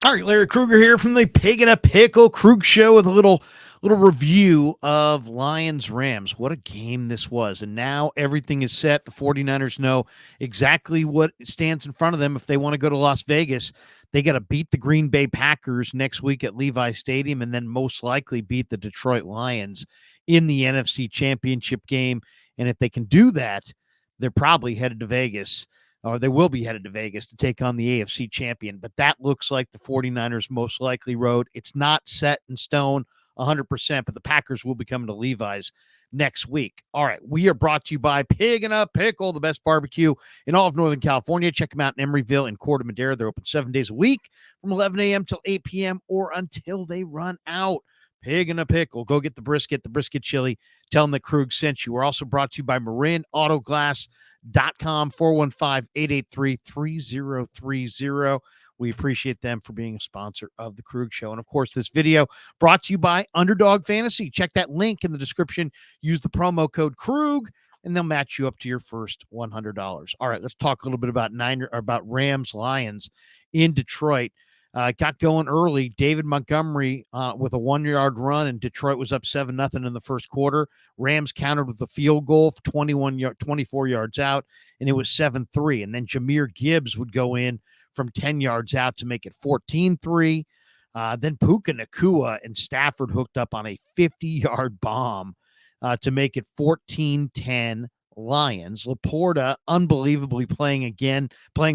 All right, Larry Krueger here from the Pig and a Pickle Krug Show with a little review of Lions Rams. What a game this was. And now everything is set. The 49ers know exactly what stands in front of them if they want to go to Las Vegas. They got to beat the Green Bay Packers next week at Levi Stadium and then most likely beat the Detroit Lions in the NFC Championship game. And if they can do that, they're probably headed to Vegas, or they will be headed to Vegas to take on the AFC champion. But that looks like the 49ers most likely road. It's not set in stone 100%, but the Packers will be coming to Levi's next week. All right, we are brought to you by Pig and a Pickle, the best barbecue in all of Northern California. Check them out in Emeryville and Corte Madera. They're open 7 days a week from 11 a.m. till 8 p.m. or until they run out. Pig and a Pickle. Go get the brisket chili. Tell them that Krug sent you. We're also brought to you by Marin Auto Glass.com, 415-883-3030. We appreciate them for being a sponsor of the Krug Show. And of course, this video brought to you by Underdog Fantasy. Check that link in the description. Use the promo code Krug, and they'll match you up to your first $100. All right, let's talk a little bit about Rams Lions in Detroit. Got going early. David Montgomery with a 1-yard run, and Detroit was up 7-0 in the first quarter. Rams countered with a field goal, 24 yards out, and it was 7-3. And then Jahmyr Gibbs would go in from 10 yards out to make it 14-3. Then Puka Nacua and Stafford hooked up on a 50-yard bomb to make it 14-10. Lions. Laporta unbelievably playing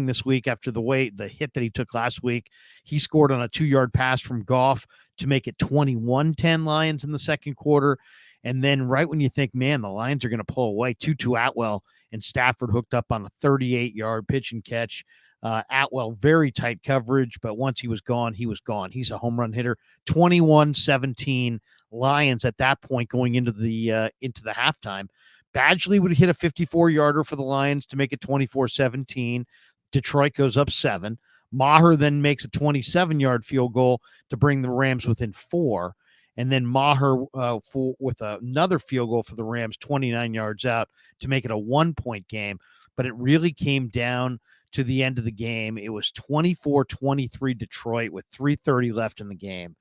this week after the hit that he took last week. He scored on a 2-yard pass from Goff to make it 21-10 Lions in the second quarter. And then right when you think, man, the Lions are going to pull away, Tutu Atwell and Stafford hooked up on a 38-yard pitch and catch. Atwell, very tight coverage, but once he was gone, he was gone. He's a home run hitter. 21-17 Lions at that point going into the halftime. Badgley would hit a 54-yarder for the Lions to make it 24-17. Detroit goes up 7. Maher then makes a 27-yard field goal to bring the Rams within 4. And then Maher with another field goal for the Rams, 29 yards out to make it a 1-point game. But it really came down to the end of the game. It was 24-23 Detroit with 3:30 left in the game.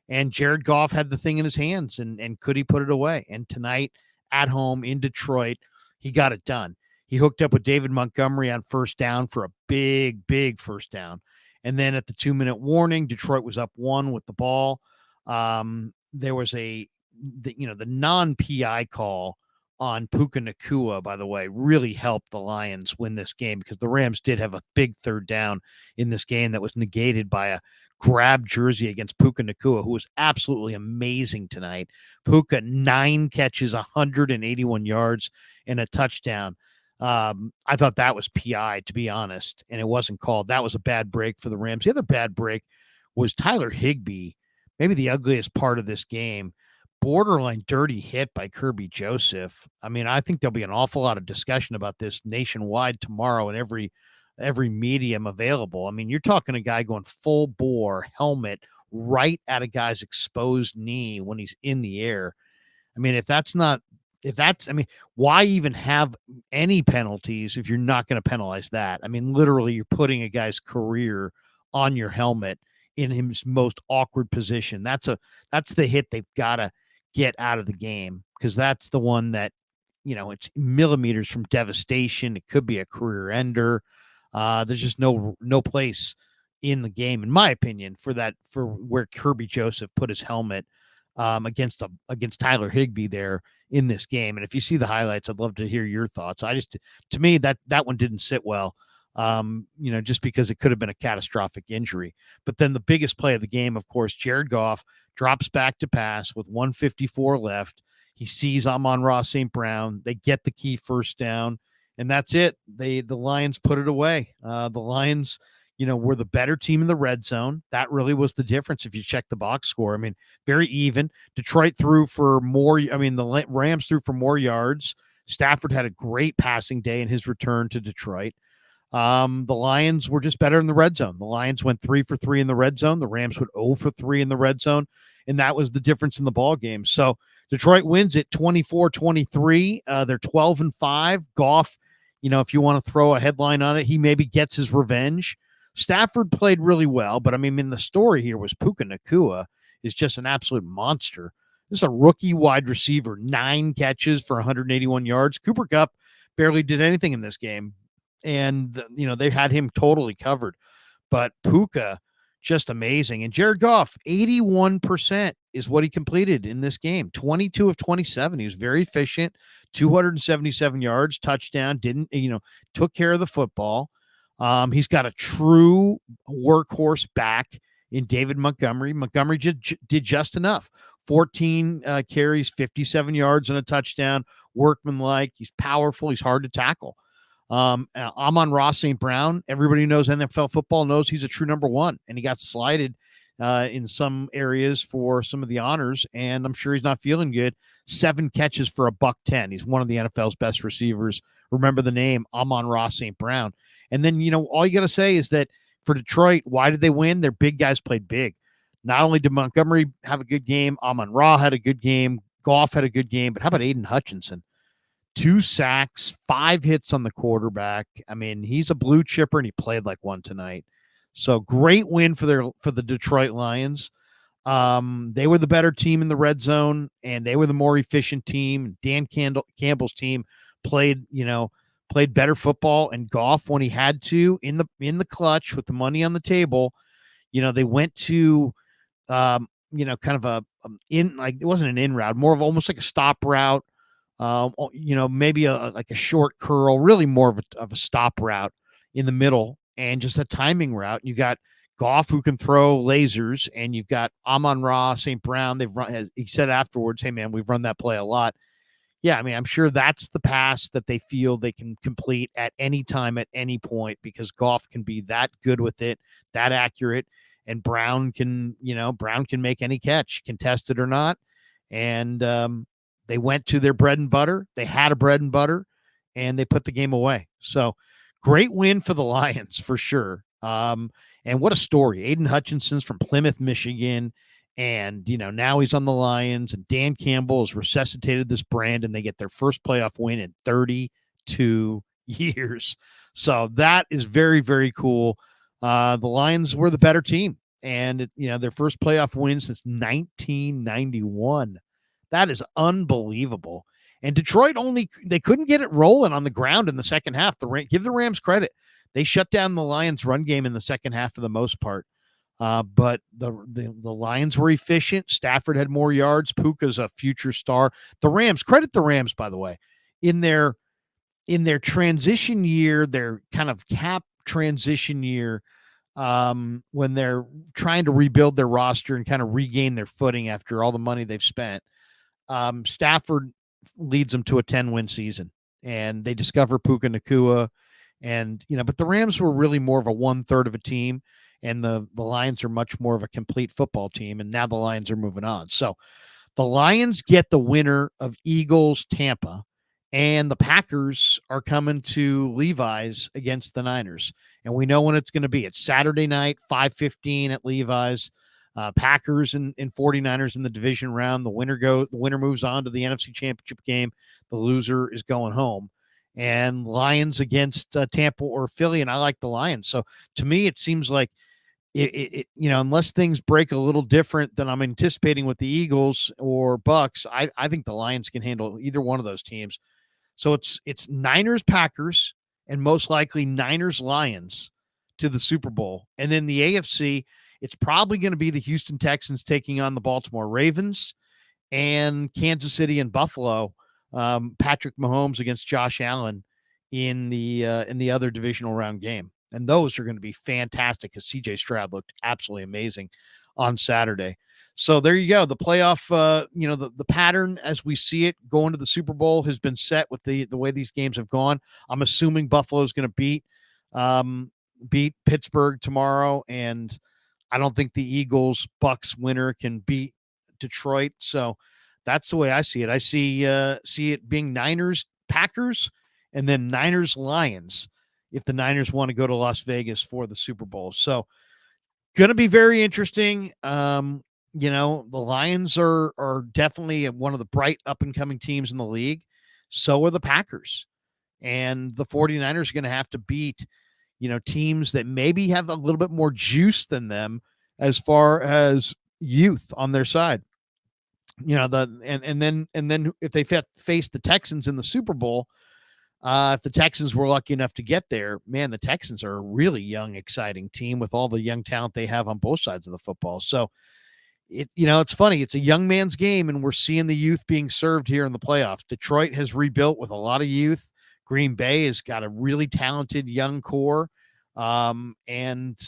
And Jared Goff had the thing in his hands, and could he put it away? And tonight, at home in Detroit, he got it done. He hooked up with David Montgomery on first down for a big, big first down. And then at the 2-minute warning, Detroit was up 1 with the ball. There was the non-PI call on Puka Nacua, by the way, really helped the Lions win this game because the Rams did have a big third down in this game that was negated by a grab jersey against Puka Nacua, who was absolutely amazing tonight. Puka, 9 catches, 181 yards, and a touchdown. I thought that was PI, to be honest, and it wasn't called. That was a bad break for the Rams. The other bad break was Tyler Higbee, maybe the ugliest part of this game. Borderline dirty hit by Kirby Joseph. I mean, I think there'll be an awful lot of discussion about this nationwide tomorrow in every medium available. I mean, you're talking a guy going full bore helmet right at a guy's exposed knee when he's in the air. I mean, why even have any penalties if you're not going to penalize that? I mean, literally you're putting a guy's career on your helmet in his most awkward position. That's the hit they've got to get out of the game, because that's the one that, it's millimeters from devastation. It could be a career ender. There's just no place in the game, in my opinion, for where Kirby Joseph put his helmet against Tyler Higbee there in this game. And if you see the highlights, I'd love to hear your thoughts. To me, that one didn't sit well, just because it could have been a catastrophic injury. But then the biggest play of the game, of course, Jared Goff drops back to pass with 1:54 left. He sees Amon-Ra St. Brown. They get the key first down. And that's it. The Lions put it away. The Lions, were the better team in the red zone. That really was the difference if you check the box score. I mean, very even. Detroit threw for more. I mean, the Rams threw for more yards. Stafford had a great passing day in his return to Detroit. The Lions were just better in the red zone. The Lions went 3 for 3 in the red zone. The Rams went 0 for 3 in the red zone. And that was the difference in the ball game. So Detroit wins it 24-23. They're 12-5. Goff, if you want to throw a headline on it, he maybe gets his revenge. Stafford played really well, but I mean, the story here was Puka Nacua is just an absolute monster. This is a rookie wide receiver, 9 catches for 181 yards. Cooper Kupp barely did anything in this game, and they had him totally covered. But Puka, just amazing. And Jared Goff, 81% is what he completed in this game. 22 of 27. He was very efficient, 277 yards, touchdown, took care of the football. He's got a true workhorse back in David Montgomery. Montgomery did just enough. 14 carries, 57 yards and a touchdown. Workmanlike. He's powerful. He's hard to tackle. Amon-Ra St. Brown, everybody who knows NFL football knows he's a true number 1, and he got slighted in some areas for some of the honors, and I'm sure he's not feeling good. 7 catches for $110. He's one of the NFL's best receivers. Remember the name, Amon-Ra St. Brown. And then, all you got to say is that for Detroit, why did they win? Their big guys played big. Not only did Montgomery have a good game, Amon-Ra had a good game, Goff had a good game, but how about Aiden Hutchinson? 2 sacks, 5 hits on the quarterback. I mean, he's a blue chipper, and he played like one tonight. So great win for the Detroit Lions. They were the better team in the red zone, and they were the more efficient team. Dan Campbell's team played better football, and Goff, when he had to, in the clutch with the money on the table, they went to kind of it wasn't an in route, more of almost like a stop route. Maybe like a short curl, really more of a stop route in the middle, and just a timing route. You got Goff, who can throw lasers, and you've got Amon-Ra St. Brown. He said afterwards, "Hey man, we've run that play a lot." Yeah, I mean, I'm sure that's the pass that they feel they can complete at any time, at any point, because Goff can be that good with it, that accurate, and Brown can make any catch, contested or not, and they went to their bread and butter. They had a bread and butter, and they put the game away. So great win for the Lions for sure. And what a story. Aiden Hutchinson's from Plymouth, Michigan. And, now he's on the Lions, and Dan Campbell has resuscitated this brand, and they get their first playoff win in 32 years. So that is very, very cool. The Lions were the better team, and, their first playoff win since 1991. That is unbelievable. And Detroit they couldn't get it rolling on the ground in the second half. Give the Rams credit. They shut down the Lions' run game in the second half for the most part. But the Lions were efficient. Stafford had more yards. Puka's a future star. Credit the Rams, by the way, in their transition year, their kind of cap transition year, when they're trying to rebuild their roster and kind of regain their footing after all the money they've spent. Stafford leads them to a 10-win season, and they discover Puka Nacua, and but the Rams were really more of a 1/3 of a team, and the Lions are much more of a complete football team, and now the Lions are moving on. So the Lions get the winner of Eagles Tampa, and the Packers are coming to Levi's against the Niners, and we know when it's going to be. It's Saturday night, 5:15 at Levi's. Packers and 49ers in the division round. The winner moves on to the NFC Championship game. The loser is going home. And Lions against Tampa or Philly, and I like the Lions. So to me, it seems like unless things break a little different than I'm anticipating with the Eagles or Bucks, I think the Lions can handle either one of those teams. So it's Niners Packers, and most likely Niners Lions to the Super Bowl. And then the AFC, it's probably going to be the Houston Texans taking on the Baltimore Ravens, and Kansas City and Buffalo, Patrick Mahomes against Josh Allen in the other divisional round game. And those are going to be fantastic, because CJ Stroud looked absolutely amazing on Saturday. So there you go. The playoff, the pattern as we see it going to the Super Bowl has been set with the way these games have gone. I'm assuming Buffalo is going to beat Pittsburgh tomorrow, and I don't think the Eagles-Bucks winner can beat Detroit. So that's the way I see it. I see it being Niners-Packers, and then Niners-Lions if the Niners want to go to Las Vegas for the Super Bowl. So going to be very interesting. The Lions are definitely one of the bright up-and-coming teams in the league. So are the Packers. And the 49ers are going to have to beat teams that maybe have a little bit more juice than them as far as youth on their side. And then if they face the Texans in the Super Bowl, if the Texans were lucky enough to get there, man, the Texans are a really young, exciting team with all the young talent they have on both sides of the football. So it's funny. It's a young man's game, and we're seeing the youth being served here in the playoffs. Detroit has rebuilt with a lot of youth. Green Bay has got a really talented young core. And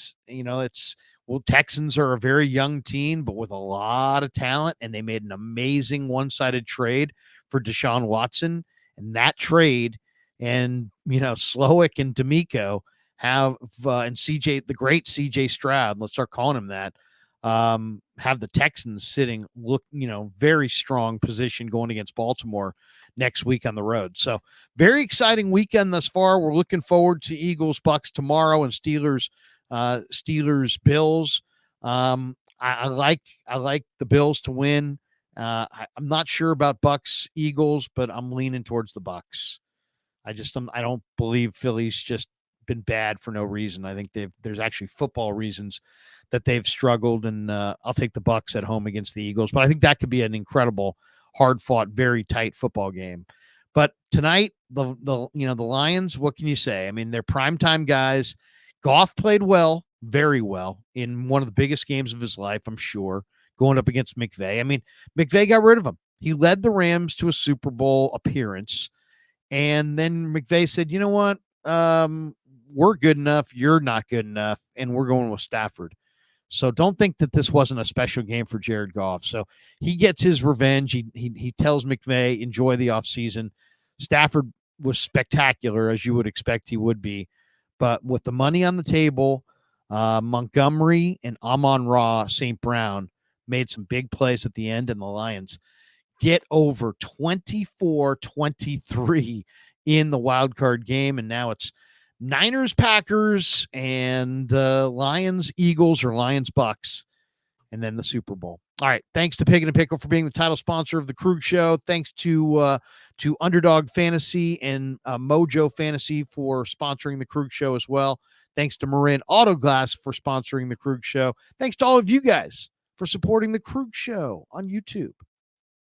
Texans are a very young team, but with a lot of talent, and they made an amazing one-sided trade for Deshaun Watson. And that trade, and Slowick and D'Amico have and CJ, the great CJ Stroud, let's start calling him that, have the Texans sitting very strong position going against Baltimore next week on the road. So very exciting weekend thus far. We're looking forward to Eagles Bucks tomorrow and Steelers Bills. I like the Bills to win. I'm not sure about Bucks Eagles, but I'm leaning towards the Bucks. I don't believe Philly's just been bad for no reason. I think there's actually football reasons that they've struggled, and I'll take the Bucks at home against the Eagles. But I think that could be an incredible, hard-fought, very tight football game. But tonight, the Lions, what can you say? I mean, they're primetime guys. Goff played well, very well, in one of the biggest games of his life, I'm sure, going up against McVay. I mean, McVay got rid of him. He led the Rams to a Super Bowl appearance. And then McVay said, you know what? We're good enough. You're not good enough. And we're going with Stafford. So don't think that this wasn't a special game for Jared Goff. So he gets his revenge. He tells McVay, enjoy the offseason. Stafford was spectacular, as you would expect he would be. But with the money on the table, Montgomery and Amon-Ra St. Brown made some big plays at the end, and the Lions get over 24-23 in the wild card game. And now it's Niners, Packers, and Lions, Eagles, or Lions, Bucks, and then the Super Bowl. All right. Thanks to Pig and a Pickle for being the title sponsor of the Krug Show. Thanks to Underdog Fantasy and Mojo Fantasy for sponsoring the Krug Show as well. Thanks to Marin Autoglass for sponsoring the Krug Show. Thanks to all of you guys for supporting the Krug Show on YouTube.